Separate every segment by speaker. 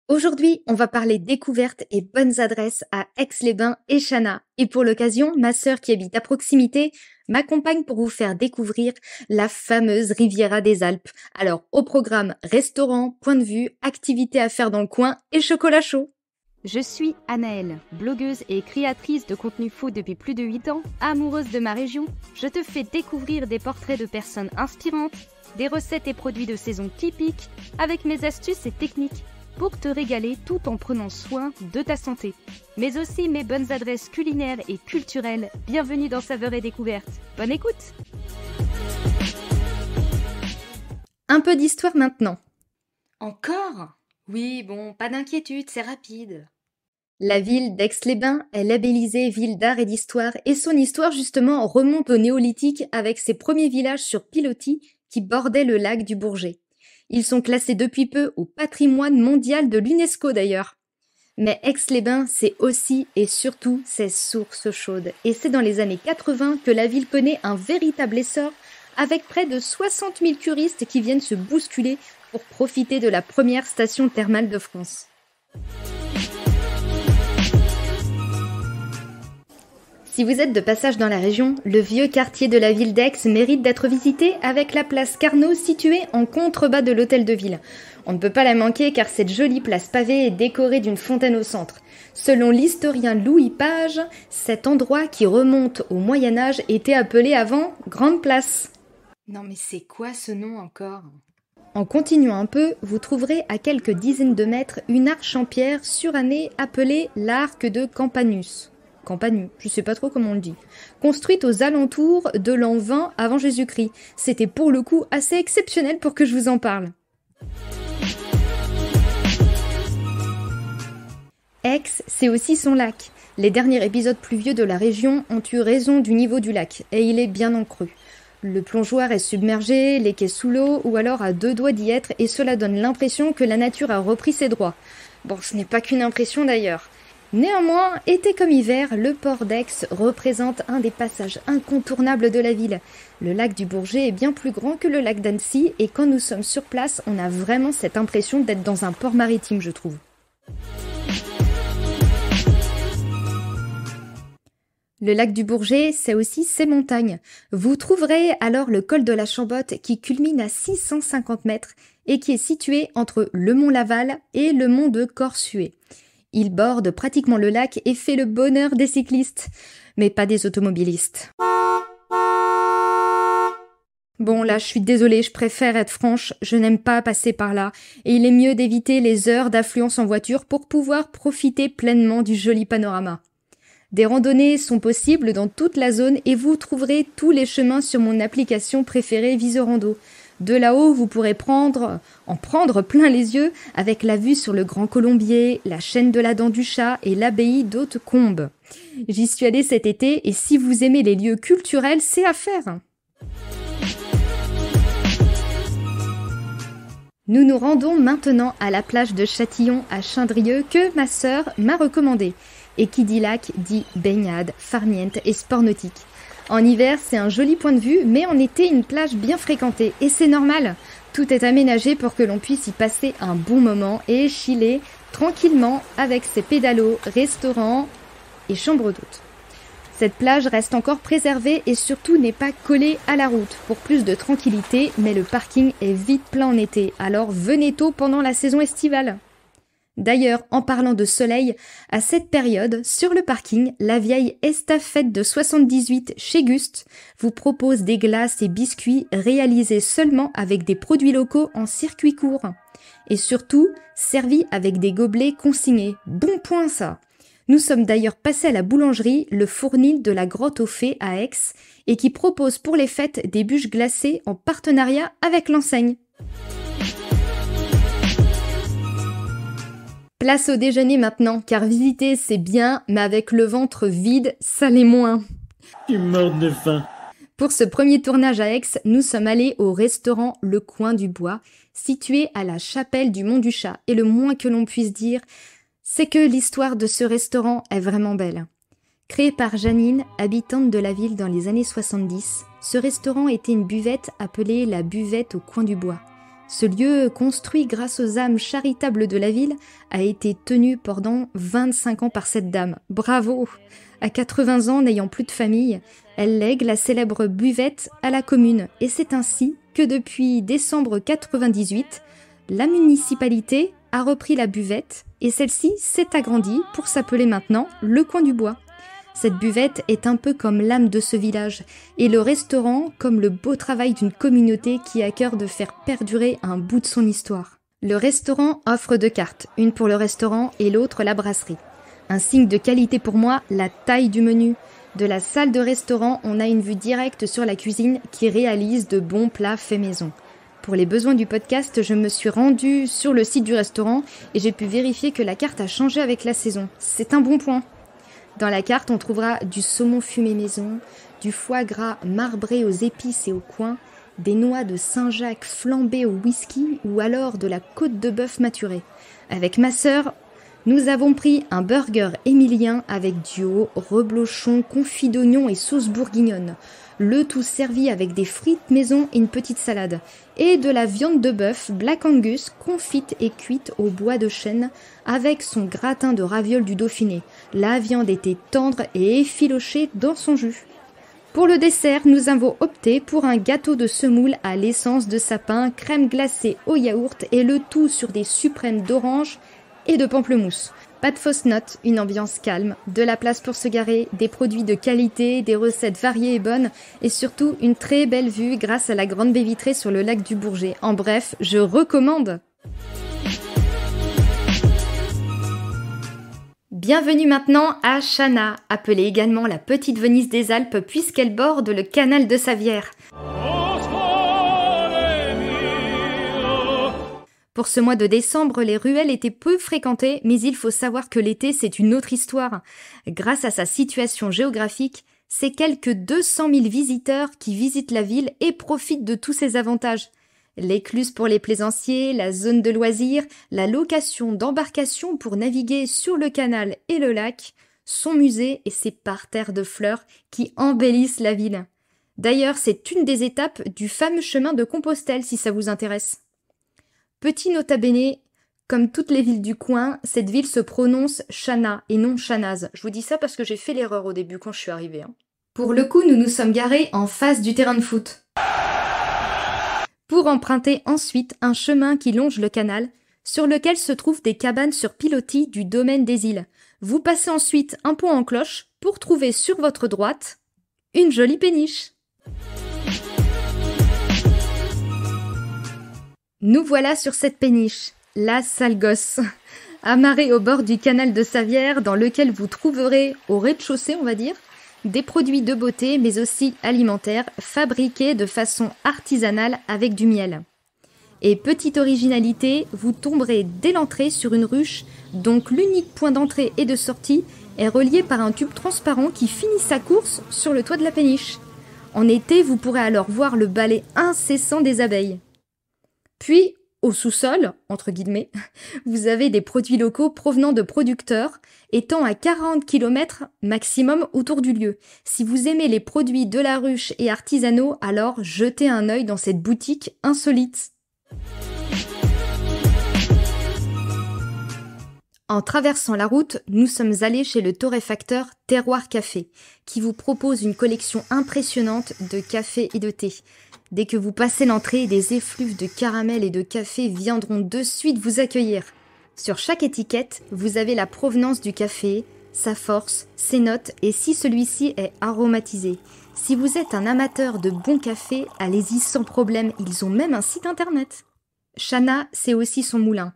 Speaker 1: Aujourd'hui, on va parler découvertes et bonnes adresses à Aix-les-Bains et Chana. Et pour l'occasion, ma sœur qui habite à proximité m'accompagne pour vous faire découvrir la fameuse Riviera des Alpes. Alors, au programme, restaurant, point de vue, activités à faire dans le coin et chocolat chaud.
Speaker 2: Je suis Anaëlle, blogueuse et créatrice de contenu food depuis plus de 8 ans, amoureuse de ma région. Je te fais découvrir des portraits de personnes inspirantes, des recettes et produits de saison typiques, avec mes astuces et techniques, pour te régaler tout en prenant soin de ta santé. Mais aussi mes bonnes adresses culinaires et culturelles. Bienvenue dans Saveurs et Découvertes. Bonne écoute!
Speaker 1: Un peu d'histoire maintenant. Encore? Oui, bon, pas d'inquiétude, c'est rapide. La ville d'Aix-les-Bains est labellisée ville d'art et d'histoire et son histoire justement remonte au néolithique avec ses premiers villages sur pilotis qui bordaient le lac du Bourget. Ils sont classés depuis peu au patrimoine mondial de l'UNESCO d'ailleurs. Mais Aix-les-Bains, c'est aussi et surtout ses sources chaudes. Et c'est dans les années 80 que la ville connaît un véritable essor avec près de 60 000 curistes qui viennent se bousculer pour profiter de la première station thermale de France. Si vous êtes de passage dans la région, le vieux quartier de la ville d'Aix mérite d'être visité avec la place Carnot située en contrebas de l'hôtel de ville. On ne peut pas la manquer car cette jolie place pavée est décorée d'une fontaine au centre. Selon l'historien Louis Page, cet endroit qui remonte au Moyen-Âge était appelé avant Grande Place. Non mais c'est quoi ce nom encore ? En continuant un peu, vous trouverez à quelques dizaines de mètres une arche en pierre surannée appelée l'arc de Campanus. Campanu, je sais pas trop comment on le dit, construite aux alentours de l'an 20 avant Jésus-Christ. C'était pour le coup assez exceptionnel pour que je vous en parle. Aix, c'est aussi son lac. Les derniers épisodes pluvieux de la région ont eu raison du niveau du lac, et il est bien en crue. Le plongeoir est submergé, les quais sous l'eau, ou alors à deux doigts d'y être, et cela donne l'impression que la nature a repris ses droits. Bon, ce n'est pas qu'une impression d'ailleurs. Néanmoins, été comme hiver, le port d'Aix représente un des passages incontournables de la ville. Le lac du Bourget est bien plus grand que le lac d'Annecy et quand nous sommes sur place, on a vraiment cette impression d'être dans un port maritime, je trouve. Le lac du Bourget, c'est aussi ses montagnes. Vous trouverez alors le col de la Chambotte qui culmine à 650 mètres et qui est situé entre le mont Laval et le mont de Corsuet. Il borde pratiquement le lac et fait le bonheur des cyclistes, mais pas des automobilistes. Bon, là, je suis désolée, je préfère être franche, je n'aime pas passer par là, et il est mieux d'éviter les heures d'affluence en voiture pour pouvoir profiter pleinement du joli panorama. Des randonnées sont possibles dans toute la zone et vous trouverez tous les chemins sur mon application préférée Visorando. De là-haut, vous pourrez en prendre plein les yeux avec la vue sur le Grand Colombier, la chaîne de la Dent du Chat et l'abbaye d'Haute-Combe. J'y suis allée cet été et si vous aimez les lieux culturels, c'est à faire. Nous nous rendons maintenant à la plage de Châtillon à Chindrieux que ma sœur m'a recommandée. Et qui dit lac dit baignade, farniente et sport nautique. En hiver, c'est un joli point de vue, mais en été, une plage bien fréquentée. Et c'est normal, tout est aménagé pour que l'on puisse y passer un bon moment et chiller tranquillement avec ses pédalos, restaurants et chambres d'hôtes. Cette plage reste encore préservée et surtout n'est pas collée à la route pour plus de tranquillité, mais le parking est vite plein en été, alors venez tôt pendant la saison estivale. D'ailleurs, en parlant de soleil, à cette période, sur le parking, la vieille Estafette de 78 chez Gust vous propose des glaces et biscuits réalisés seulement avec des produits locaux en circuit court. Et surtout, servis avec des gobelets consignés. Bon point ça! Nous sommes d'ailleurs passés à la boulangerie, le Fournil de la Grotte aux Fées à Aix, et qui propose pour les fêtes des bûches glacées en partenariat avec l'enseigne. Place au déjeuner maintenant, car visiter c'est bien, mais avec le ventre vide, ça l'est moins.
Speaker 3: Je suis morte de faim.
Speaker 1: Pour ce premier tournage à Aix, nous sommes allés au restaurant Le Coin du Bois, situé à la chapelle du Mont du Chat. Et le moins que l'on puisse dire, c'est que l'histoire de ce restaurant est vraiment belle. Créé par Janine, habitante de la ville dans les années 70, ce restaurant était une buvette appelée la buvette au Coin du Bois. Ce lieu, construit grâce aux âmes charitables de la ville, a été tenu pendant 25 ans par cette dame. Bravo! À 80 ans, n'ayant plus de famille, elle lègue la célèbre buvette à la commune. Et c'est ainsi que depuis décembre 98, la municipalité a repris la buvette et celle-ci s'est agrandie pour s'appeler maintenant le Coin du Bois. Cette buvette est un peu comme l'âme de ce village et le restaurant comme le beau travail d'une communauté qui a à cœur de faire perdurer un bout de son histoire. Le restaurant offre 2 cartes, une pour le restaurant et l'autre la brasserie. Un signe de qualité pour moi, la taille du menu. De la salle de restaurant, on a une vue directe sur la cuisine qui réalise de bons plats faits maison. Pour les besoins du podcast, je me suis rendue sur le site du restaurant et j'ai pu vérifier que la carte a changé avec la saison. C'est un bon point. Dans la carte, on trouvera du saumon fumé maison, du foie gras marbré aux épices et aux coins, des noix de Saint-Jacques flambées au whisky ou alors de la côte de bœuf maturée. Avec ma sœur, nous avons pris un burger émilien avec du haut, reblochon, confit d'oignon et sauce bourguignonne. Le tout servi avec des frites maison et une petite salade. Et de la viande de bœuf Black Angus confite et cuite au bois de chêne avec son gratin de ravioles du Dauphiné. La viande était tendre et effilochée dans son jus. Pour le dessert, nous avons opté pour un gâteau de semoule à l'essence de sapin, crème glacée au yaourt et le tout sur des suprêmes d'orange et de pamplemousse. Pas de fausses notes, une ambiance calme, de la place pour se garer, des produits de qualité, des recettes variées et bonnes, et surtout une très belle vue grâce à la grande baie vitrée sur le lac du Bourget. En bref, je recommande. Bienvenue maintenant à Chana, appelée également la Petite Venise des Alpes puisqu'elle borde le canal de Savière. Pour ce mois de décembre, les ruelles étaient peu fréquentées, mais il faut savoir que l'été, c'est une autre histoire. Grâce à sa situation géographique, c'est quelques 200 000 visiteurs qui visitent la ville et profitent de tous ses avantages. L'écluse pour les plaisanciers, la zone de loisirs, la location d'embarcations pour naviguer sur le canal et le lac, son musée et ses parterres de fleurs qui embellissent la ville. D'ailleurs, c'est une des étapes du fameux chemin de Compostelle si ça vous intéresse. Petit nota bene, comme toutes les villes du coin, cette ville se prononce Chana et non Chanaz. Je vous dis ça parce que j'ai fait l'erreur au début quand je suis arrivée. Pour le coup, nous nous sommes garés en face du terrain de foot. Pour emprunter ensuite un chemin qui longe le canal, sur lequel se trouvent des cabanes sur pilotis du domaine des îles. Vous passez ensuite un pont en cloche pour trouver sur votre droite une jolie péniche. Nous voilà sur cette péniche, la sale gosse, amarrée au bord du canal de Savière dans lequel vous trouverez, au rez-de-chaussée on va dire, des produits de beauté mais aussi alimentaires fabriqués de façon artisanale avec du miel. Et petite originalité, vous tomberez dès l'entrée sur une ruche, donc l'unique point d'entrée et de sortie est relié par un tube transparent qui finit sa course sur le toit de la péniche. En été, vous pourrez alors voir le balai incessant des abeilles. Puis, au sous-sol, entre guillemets, vous avez des produits locaux provenant de producteurs étant à 40 km maximum autour du lieu. Si vous aimez les produits de la ruche et artisanaux, alors jetez un œil dans cette boutique insolite. En traversant la route, nous sommes allés chez le torréfacteur Terroir Café, qui vous propose une collection impressionnante de café et de thé. Dès que vous passez l'entrée, des effluves de caramel et de café viendront de suite vous accueillir. Sur chaque étiquette, vous avez la provenance du café, sa force, ses notes et si celui-ci est aromatisé. Si vous êtes un amateur de bon café, allez-y sans problème, ils ont même un site internet. Chana, c'est aussi son moulin.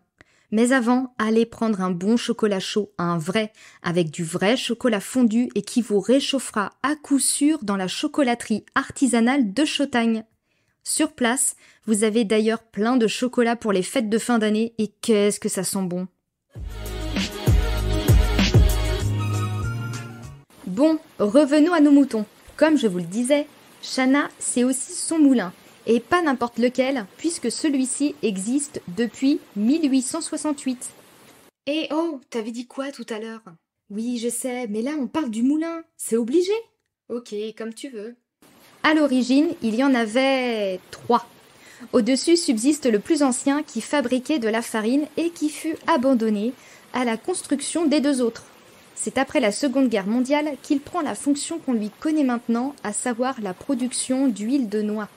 Speaker 1: Mais avant, allez prendre un bon chocolat chaud, un vrai, avec du vrai chocolat fondu et qui vous réchauffera à coup sûr dans la chocolaterie artisanale de Chautagne. Sur place, vous avez d'ailleurs plein de chocolat pour les fêtes de fin d'année et qu'est-ce que ça sent bon. Bon, revenons à nos moutons. Comme je vous le disais, Chana, c'est aussi son moulin. Et pas n'importe lequel, puisque celui-ci existe depuis 1868. Eh oh, t'avais dit quoi tout à l'heure? Oui, je sais, mais là on parle du moulin, c'est obligé. Ok, comme tu veux. À l'origine, il y en avait 3. Au-dessus subsiste le plus ancien qui fabriquait de la farine et qui fut abandonné à la construction des deux autres. C'est après la Seconde Guerre mondiale qu'il prend la fonction qu'on lui connaît maintenant, à savoir la production d'huile de noix.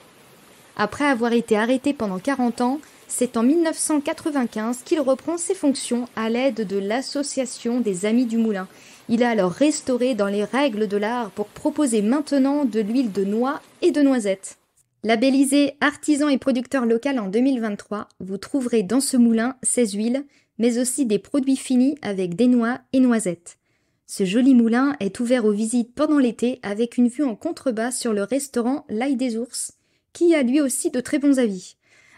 Speaker 1: Après avoir été arrêté pendant 40 ans, c'est en 1995 qu'il reprend ses fonctions à l'aide de l'association des Amis du Moulin. Il a alors restauré dans les règles de l'art pour proposer maintenant de l'huile de noix et de noisettes. Labellisé artisan et producteur local en 2023, vous trouverez dans ce moulin ces huiles, mais aussi des produits finis avec des noix et noisettes. Ce joli moulin est ouvert aux visites pendant l'été avec une vue en contrebas sur le restaurant L'Ail des Ours, qui a lui aussi de très bons avis.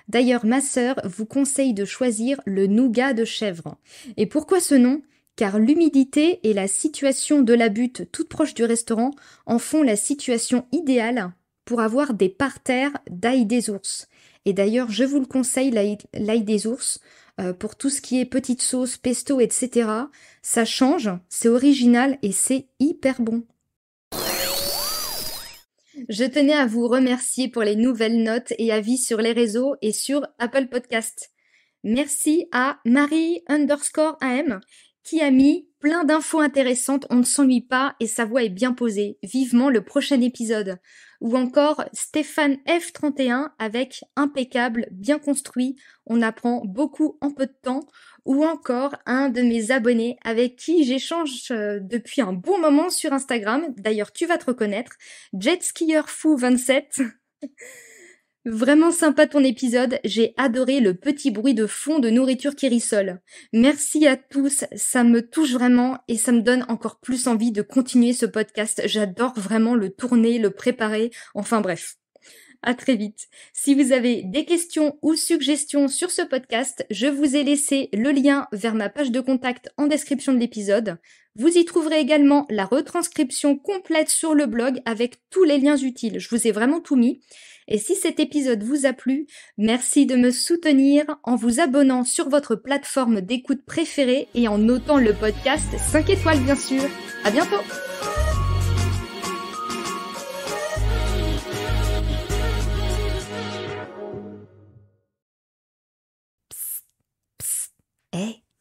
Speaker 1: D'ailleurs, ma sœur vous conseille de choisir le nougat de chèvre. Et pourquoi ce nom ? Car l'humidité et la situation de la butte toute proche du restaurant en font la situation idéale pour avoir des parterres d'ail des ours. Et d'ailleurs, je vous le conseille, l'ail des ours, pour tout ce qui est petite sauce, pesto, etc. Ça change, c'est original et c'est hyper bon. Je tenais à vous remercier pour les nouvelles notes et avis sur les réseaux et sur Apple Podcast. Merci à Marie_AM qui a mis plein d'infos intéressantes, on ne s'ennuie pas et sa voix est bien posée. Vivement le prochain épisode. Ou encore Stéphane F31 avec impeccable, bien construit, on apprend beaucoup en peu de temps. Ou encore un de mes abonnés avec qui j'échange depuis un bon moment sur Instagram. D'ailleurs, tu vas te reconnaître. JetSkierFou27. Vraiment sympa ton épisode, j'ai adoré le petit bruit de fond de nourriture qui rissole. Merci à tous, ça me touche vraiment et ça me donne encore plus envie de continuer ce podcast. J'adore vraiment le tourner, le préparer, enfin bref. À très vite. Si vous avez des questions ou suggestions sur ce podcast, je vous ai laissé le lien vers ma page de contact en description de l'épisode. Vous y trouverez également la retranscription complète sur le blog avec tous les liens utiles. Je vous ai vraiment tout mis. Et si cet épisode vous a plu, merci de me soutenir en vous abonnant sur votre plateforme d'écoute préférée et en notant le podcast 5 étoiles bien sûr. À bientôt!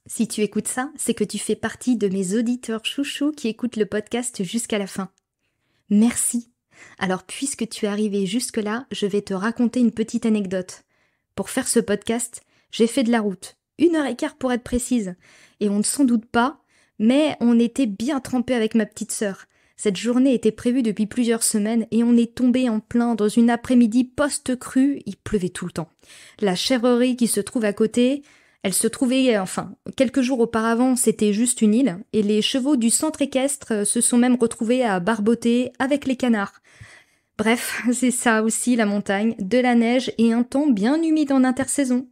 Speaker 1: Si tu écoutes ça, c'est que tu fais partie de mes auditeurs chouchous qui écoutent le podcast jusqu'à la fin. Merci. Alors puisque tu es arrivé jusque-là, je vais te raconter une petite anecdote. Pour faire ce podcast, j'ai fait de la route, 1h15 pour être précise. Et on ne s'en doute pas, mais on était bien trempés avec ma petite sœur. Cette journée était prévue depuis plusieurs semaines et on est tombé en plein dans une après-midi post-crue, il pleuvait tout le temps. La chèvrerie qui se trouve à côté... Elle se trouvait, quelques jours auparavant, c'était juste une île, et les chevaux du centre équestre se sont même retrouvés à barboter avec les canards. Bref, c'est ça aussi la montagne, de la neige et un temps bien humide en intersaison.